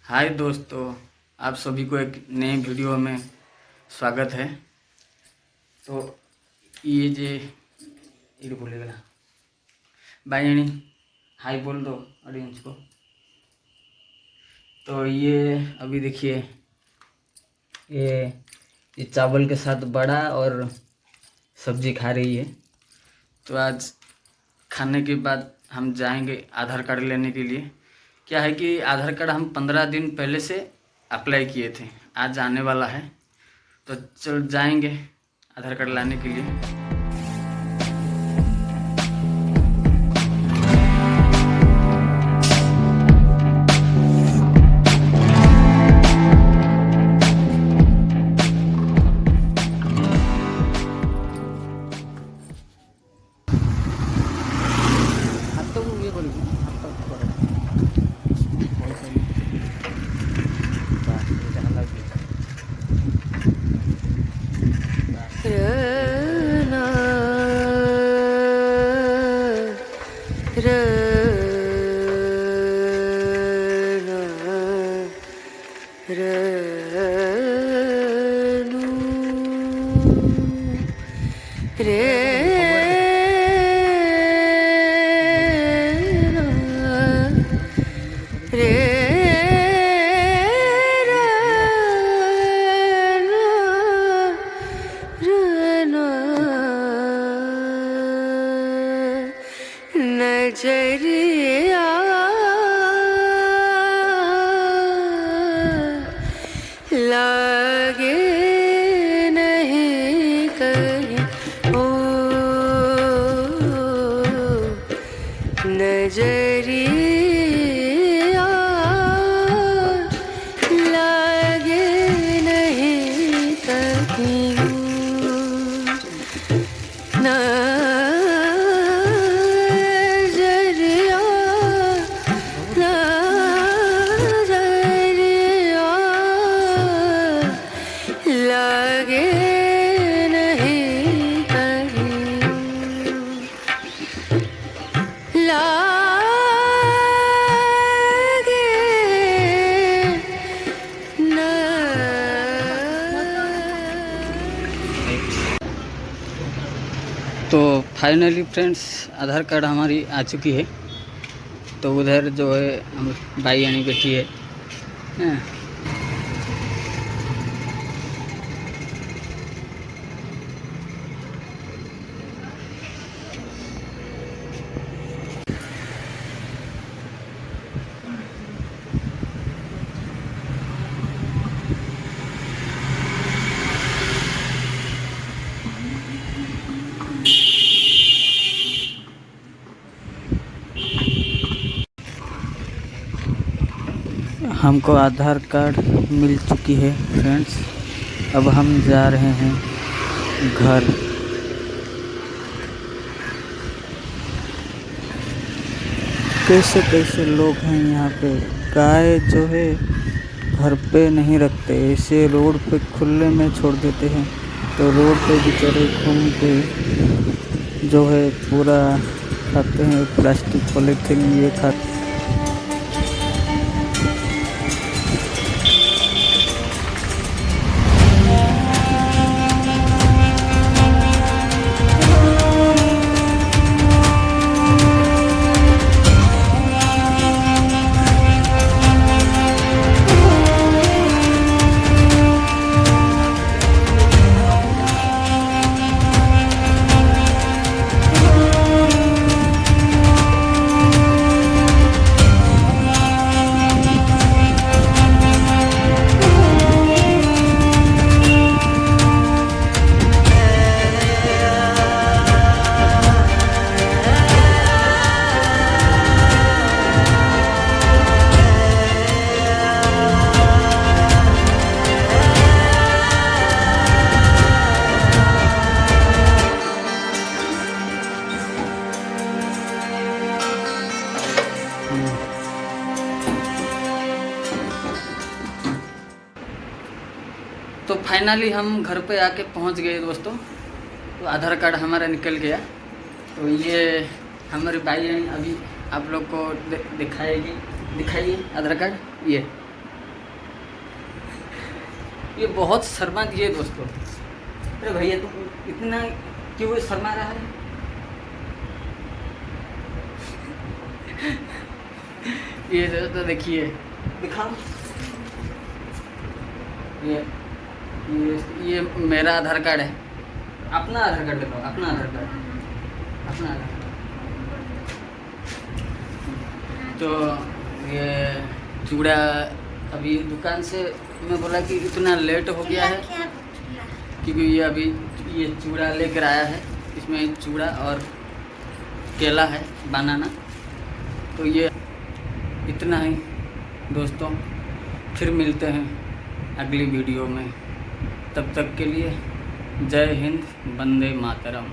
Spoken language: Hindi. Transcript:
हाय दोस्तों, आप सभी को एक नए वीडियो में स्वागत है। तो ये जे ये बोलेगा ना बायणी हाय बोल दो ऑडियंस को। तो ये अभी देखिए ये चावल के साथ बड़ा और सब्जी खा रही है। तो आज खाने के बाद हम जाएंगे आधार कार्ड लेने के लिए। क्या है कि आधार कार्ड हम 15 दिन पहले से अप्लाई किए थे, आज आने वाला है। तो चल जाएंगे आधार कार्ड लाने के लिए। नजरिया लागे नहीं कहीं ओ नजरिया लागे नहीं कहीं तो फाइनली फ्रेंड्स आधार कार्ड हमारी आ चुकी है। तो उधर जो है हम भाई यानी बैठी है। हमको आधार कार्ड मिल चुकी है फ्रेंड्स। अब हम जा रहे हैं घर। कैसे कैसे लोग हैं यहाँ पे। गाय जो है घर पे नहीं रखते, ऐसे रोड पे खुले में छोड़ देते हैं। तो रोड पे बेचारे घूम के जो है पूरा खाते हैं, प्लास्टिक पॉलीथीन ये खाते। तो फाइनली हम घर पे आके पहुंच गए दोस्तों। तो आधार कार्ड हमारा निकल गया। तो ये हमारी भाई अभी आप लोग को दिखाएगी, दिखाइए आधार कार्ड। ये ये बहुत शर्मा दिए दोस्तों। अरे भैया तुम इतना क्यों शर्मा रहा है? ये दोस्तों देखिए, दिखाओ। ये मेरा आधार कार्ड है। अपना आधार कार्ड दिखाओ, अपना आधार कार्ड, अपना आधार कार्ड। तो ये चूड़ा अभी दुकान से मैं बोला कि इतना लेट हो गया है क्योंकि ये अभी ये चूड़ा लेकर आया है। इसमें चूड़ा और केला है, बनाना। तो ये इतना ही दोस्तों, फिर मिलते हैं अगली वीडियो में। तब तक के लिए जय हिंद, वंदे मातरम।